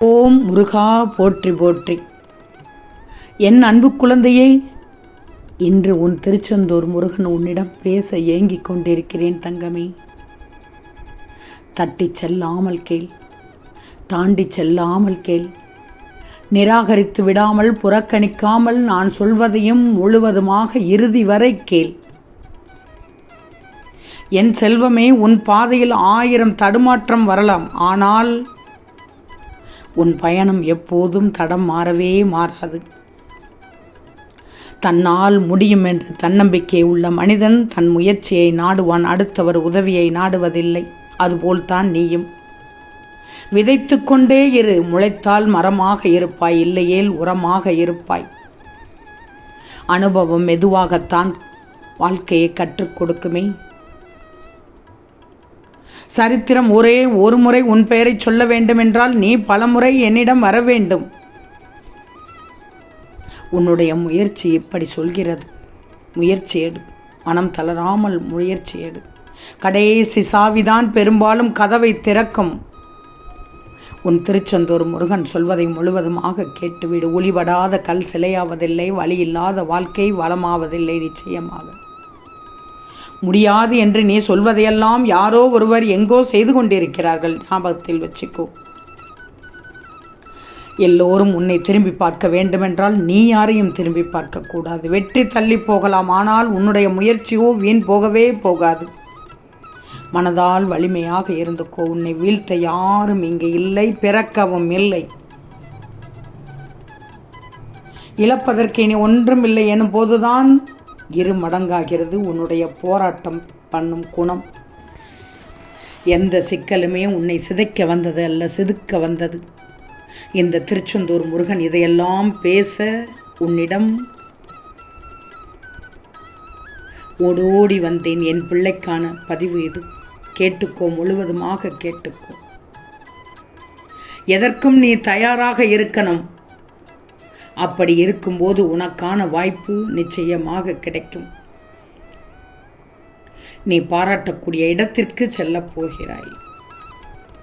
ஓம் முருகா போற்றி போற்றி. என் அன்பு குழந்தையே, இன்று உன் திருச்செந்தூர் முருகன் உன்னிடம் பேச ஏங்கிக் கொண்டிருக்கிறேன் தங்கமே. தட்டி செல்லாமல் கேள், தாண்டி செல்லாமல் கேள், நிராகரித்து விடாமல் புறக்கணிக்காமல் நான் சொல்வதையும் முழுவதுமாக இறுதி வரை கேள். என் செல்வமே, உன் பாதையில் 1000 தடுமாற்றம் வரலாம், ஆனால் உன் பயணம் எப்போதும் தடம் மாறவே மாறாது. தன்னால் முடியும் என்று தன்னம்பிக்கை உள்ள மனிதன் தன் முயற்சியை நாடுவான், அடுத்தவர் உதவியை நாடுவதில்லை. அதுபோல்தான் நீயும் விதைத்து கொண்டே இரு. முளைத்தால் மரமாக இருப்பாய், இல்லையேல் உரமாக இருப்பாய். அனுபவம் மெதுவாகத்தான் வாழ்க்கையை கற்றுக் கொடுக்குமே. சரித்திரம் ஒரே ஒரு முறை உன் பெயரை சொல்ல வேண்டுமென்றால் நீ பலமுறை என்னிடம் வர வேண்டும். உன்னுடைய முயற்சி இப்படி சொல்கிறது. முயற்சி எடு, மனம் தளராமல் முயற்சி எடு. கடைசி சாவிதான் பெரும்பாலும் கதவை திறக்கும். உன் திருச்செந்தூர் முருகன் சொல்வதை முழுவதுமாக கேட்டுவிடு. ஒளிபடாத கல் சிலையாவதில்லை, வழி இல்லாத வாழ்க்கை வளமாவதில்லை. நிச்சயமாக முடியாது என்று நீ சொல்வதையெல்லாம் யாரோ ஒருவர் எங்கோ செய்து கொண்டிருக்கிறார்கள். ஞாபகத்தில் வச்சுக்கோ. எல்லோரும் உன்னை திரும்பி பார்க்க வேண்டுமென்றால் நீ யாரையும் திரும்பி பார்க்கக்கூடாது. வெற்றி தள்ளி போகலாம், ஆனால் உன்னுடைய முயற்சியோ வீண் போகவே போகாது. மனதால் வலிமையாக இருந்துக்கோ. உன்னை வீழ்த்த யாரும் இங்கே இல்லை, பிறக்கவும் இல்லை. இழப்பதற்கு இனி ஒன்றும் இல்லை எனும் போதுதான் 2 மடங்காகிறது உன்னுடைய போராட்டம் பண்ணும் குணம். எந்த சிக்கலுமே உன்னை சிதைக்க வந்தது அல்ல, செதுக்க வந்தது. இந்த திருச்செந்தூர் முருகன் இதையெல்லாம் பேச உன்னிடம் ஓடோடி வந்தேன். என் பிள்ளைக்கான பதிவு இது. கேட்டுக்கோ, முழுவதுமாக கேட்டுக்கோ. எதற்கும் நீ தயாராக இருக்கணும். அப்படி இருக்கும்போது உனக்கான வாய்ப்பு நிச்சயமாக கிடைக்கும். நீ பாராட்டக்கூடிய இடத்திற்கு செல்லப் போகிறாய்.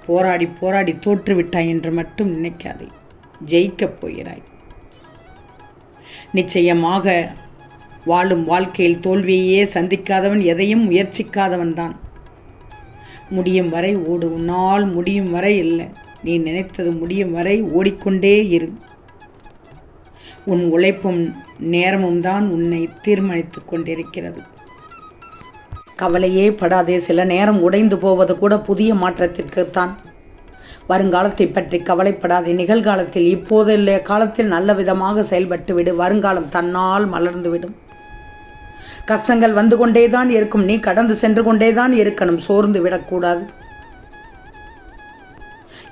போராடி போராடி தோற்றுவிட்டாய் என்று மட்டும் நினைக்காதே. ஜெயிக்கப் போகிறாய். நிச்சயமாக வாழும் வாழ்க்கையில் தோல்வியையே சந்திக்காதவன் எதையும் முயற்சிக்காதவன் தான். முடியும் வரை ஓடு. உன்னால் முடியும் வரை இல்லை, நீ நினைத்தது முடியும் வரை ஓடிக்கொண்டே இரு. உன் உழைப்பும் நேரமும் தான் உன்னை தீர்மானித்து கொண்டிருக்கிறது. கவலையே படாதே. சில நேரம் உடைந்து போவது கூட புதிய மாற்றத்திற்குத்தான். வருங்காலத்தை பற்றி கவலைப்படாதே. நிகழ்காலத்தில் இப்போதைய காலத்தில் நல்ல விதமாக செயல்பட்டு விடு. வருங்காலம் தன்னால் மலர்ந்துவிடும். கஷ்டங்கள் வந்து கொண்டேதான் இருக்கும். நீ கடந்து சென்று கொண்டேதான் இருக்கணும். சோர்ந்து விடக்கூடாது.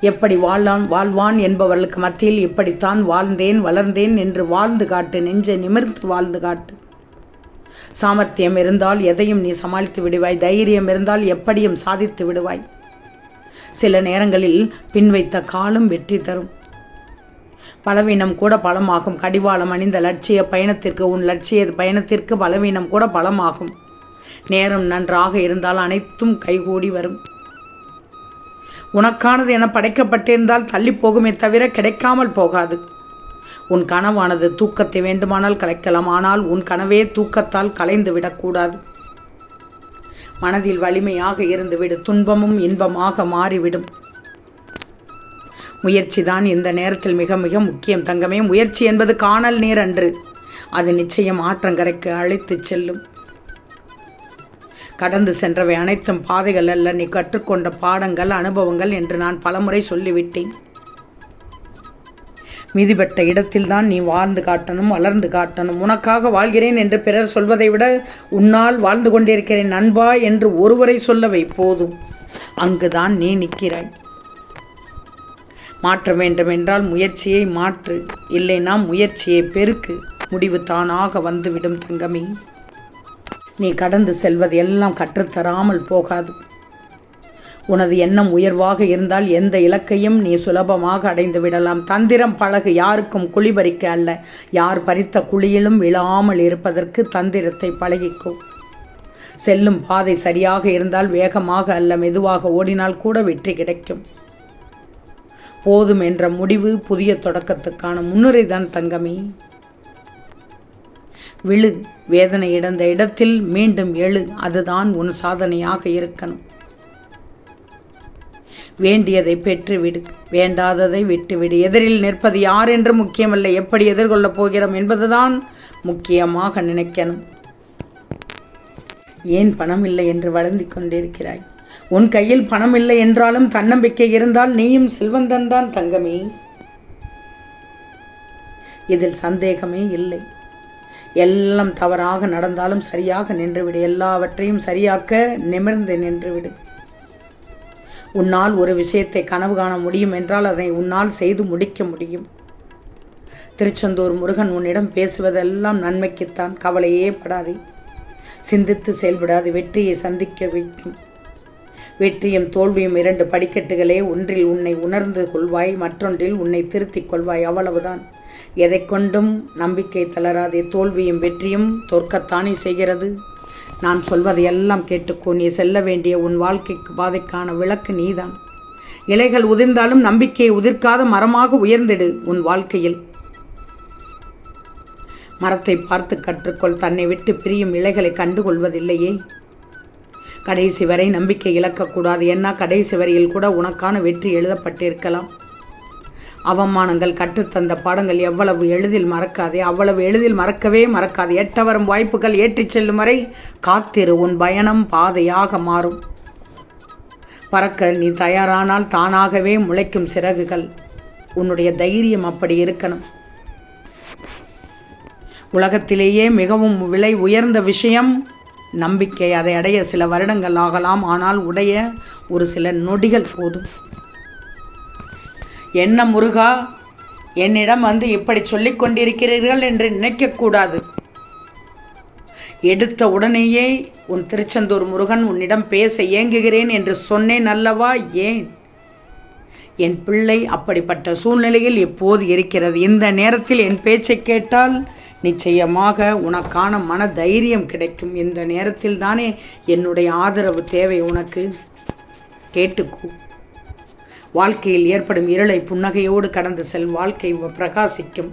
எப்படி வாழ்வான் என்பவர்களுக்கு மத்தியில் இப்படித்தான் வாழ்ந்தேன் வளர்ந்தேன் என்று வாழ்ந்து காட்டு. நெஞ்சை நிமிர்ந்து வாழ்ந்து காட்டு. சாமர்த்தியம் இருந்தால் எதையும் நீ சமாளித்து விடுவாய். தைரியம் இருந்தால் எப்படியும் சாதித்து விடுவாய். சில நேரங்களில் பின் வைத்த காலம் வெற்றி தரும். பலவீனம் கூட பலமாகும். கடிவாளம் அணிந்த லட்சிய பயணத்திற்கு, உன் லட்சிய பயணத்திற்கு பலவீனம் கூட பலமாகும். நேரம் நன்றாக இருந்தால் அனைத்தும் கைகூடி வரும். உனக்கானது என படைக்கப்பட்டிருந்தால் தள்ளி போகுமே தவிர கிடைக்காமல் போகாது. உன் கனவானது தூக்கத்தை வேண்டுமானால் கலைக்கலாம், ஆனால் உன் கனவே தூக்கத்தால் கலைந்து விடக்கூடாது. மனதில் வலிமையாக இருந்துவிடு. துன்பமும் இன்பமாக மாறிவிடும். முயற்சி தான் இந்த நேரத்தில் மிக மிக முக்கியம் தங்கமே. முயற்சி என்பது காணல் நீர் அன்று. அது நிச்சயம் ஆற்றங்கரைக்கு அழைத்து செல்லும். கடந்து சென்றவை அனைத்தும் பாதைகள் அல்ல, நீ கற்றுக்கொண்ட பாடங்கள், அனுபவங்கள் என்று நான் பலமுறை சொல்லிவிட்டேன். மிதிப்பட்ட இடத்தில்தான் நீ வாழ்ந்து காட்டணும், வளர்ந்து காட்டணும். உனக்காக வாழ்கிறேன் என்று பிறர் சொல்வதை விட உன்னால் வாழ்ந்து கொண்டிருக்கிறேன் நண்பா என்று ஒருவரை சொல்லவை போதும். அங்குதான் நீ நிற்கிறாய். மாற்ற வேண்டும் என்றால் முயற்சியை மாற்று, இல்லைனா முயற்சியை பெருக்கு. முடிவு தானாக வந்துவிடும் தங்கமே. நீ கடந்து செல்வது எல்லாம் கற்றுத்தராமல் போகாது. உனது எண்ணம் உயர்வாக இருந்தால் எந்த இலக்கையும் நீ சுலபமாக அடைந்து விடலாம். தந்திரம் பழகு. யாருக்கும் குழி பறிக்க அல்ல, யார் பறித்த குழியிலும் விழாமல் இருப்பதற்கு தந்திரத்தை பழகிக்கோ. செல்லும் பாதை சரியாக இருந்தால் வேகமாக அல்ல மெதுவாக ஓடினால் கூட வெற்றி கிடைக்கும். போதும் என்ற முடிவு புதிய தொடக்கத்துக்கான முன்னுரைதான் தங்கமே. விழு, வேதனை இழந்த இடத்தில் மீண்டும் எழு, அதுதான் உன் சாதனையாக இருக்கணும். வேண்டியதை பெற்றுவிடு, வேண்டாததை விட்டுவிடு. எதிரில் நிற்பது யார் என்று முக்கியமல்ல, எப்படி எதிர்கொள்ளப் போகிறோம் என்பதுதான் முக்கியமாக நினைக்கணும். ஏன் பணம் இல்லை என்று வளர்ந்து கொண்டிருக்கிறாய்? உன் கையில் பணம் இல்லை என்றாலும் தன்னம்பிக்கை இருந்தால் நீயும் செல்வந்தன்தான் தங்கமே. இதில் சந்தேகமே இல்லை. எல்லாம் தவறாக நடந்தாலும் சரியாக நின்றுவிடு. எல்லாவற்றையும் சரியாக்க நிமிர்ந்து நின்றுவிடு. உன்னால் ஒரு விஷயத்தை கனவு காண முடியும் என்றால் அதை உன்னால் செய்து முடிக்க முடியும். திருச்செந்தூர் முருகன் உன்னிடம் பேசுவதெல்லாம் நன்மைக்குத்தான். கவலையே படாதே, சிந்தித்து செயல்படாது. வெற்றியை சந்திக்க வைக்கும். வெற்றியும் தோல்வியும் 2 படிக்கட்டுகளே. ஒன்றில் உன்னை உணர்ந்து கொள்வாய், மற்றொன்றில் உன்னை திருத்திக் கொள்வாய். அவ்வளவுதான். எதை கொண்டும் நம்பிக்கை தளராதே. தோல்வியும் வெற்றியும் தோற்கத்தானே செய்கிறது. நான் சொல்வதையெல்லாம் கேட்டுக்கோ. நீ செல்ல வேண்டிய உன் வாழ்க்கைக்கு பாதைக்கான விளக்கு நீதான். இலைகள் உதிர்ந்தாலும் நம்பிக்கையை உதிர்க்காத மரமாக உயர்ந்திடு. உன் வாழ்க்கையில் மரத்தை பார்த்து கற்றுக்கொள். தன்னை விட்டு பிரியும் இலைகளை கண்டுகொள்வதில்லையே. கடைசி வரை நம்பிக்கை இழக்கக்கூடாது. ஏன்னா கடைசி வரையில் கூட உனக்கான வெற்றி எழுதப்பட்டிருக்கலாம். அவமானங்கள், கற்றுத்தந்த பாடங்கள் எவ்வளவு எளிதில் மறக்காதே. அவ்வளவு எளிதில் மறக்கவே மறக்காது. எட்ட வரும் வாய்ப்புகள் ஏற்றிச் செல்லும் வரை காத்திரு. உன் பயணம் பாதையாக மாறும். பறக்க நீ தயாரானால் தானாகவே முளைக்கும் சிறகுகள். உன்னுடைய தைரியம் அப்படி இருக்கணும். உலகத்திலேயே மிகவும் விலை உயர்ந்த விஷயம் நம்பிக்கை. அதை அடைய சில வருடங்கள் ஆகலாம், ஆனால் உடைய ஒரு சில நொடிகள் போதும். என்ன முருகா, என்னிடம் வந்து இப்படி சொல்லிக் கொண்டிருக்கிறீர்கள் என்று நினைக்கக்கூடாது. எடுத்த உடனேயே உன் திருச்செந்தூர் முருகன் உன்னிடம் பேச ஏங்குகிறேன் என்று சொன்னேன் அல்லவா? ஏன்? என் பிள்ளை அப்படிப்பட்ட சூழ்நிலையில் இப்போது இருக்கிறது. இந்த நேரத்தில் என் பேச்சை கேட்டால் நிச்சயமாக உனக்கான மன தைரியம் கிடைக்கும். இந்த நேரத்தில் தானே என்னுடைய ஆதரவு தேவை உனக்கு. கேட்டுக்கோ. வாழ்க்கையில் ஏற்படும் இருளை புன்னகையோடு கடந்து செல். வாழ்க்கை பிரகாசிக்கும்.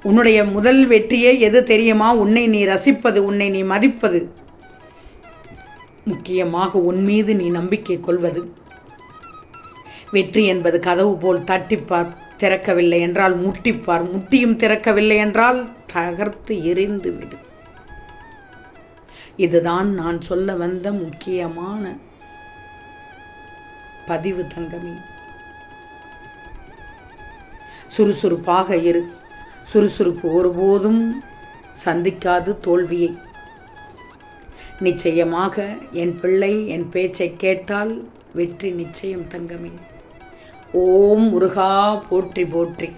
உன்னுடைய முதல் வெற்றியே எது தெரியுமா? உன்னை நீ ரசிப்பது, உன்னை நீ மதிப்பது, முக்கியமாக உன் மீது நீ நம்பிக்கை கொள்வது. வெற்றி என்பது கதவு போல் தட்டிப்பார். திறக்கவில்லை என்றால் முட்டிப்பார். முட்டியும் திறக்கவில்லை என்றால் தகர்த்து எறிந்து விடு. இதுதான் நான் சொல்ல வந்த முக்கியமான பதிவு தங்கமே. சுறுசுறுப்பாக இரு. சுறுசுறுப்பு ஒருபோதும் சந்திக்காது தோல்வியை. நிச்சயமாக என் பிள்ளை என் பேச்சை கேட்டால் வெற்றி நிச்சயம் தங்கமே. ஓம் முருகா போற்றி போற்றி.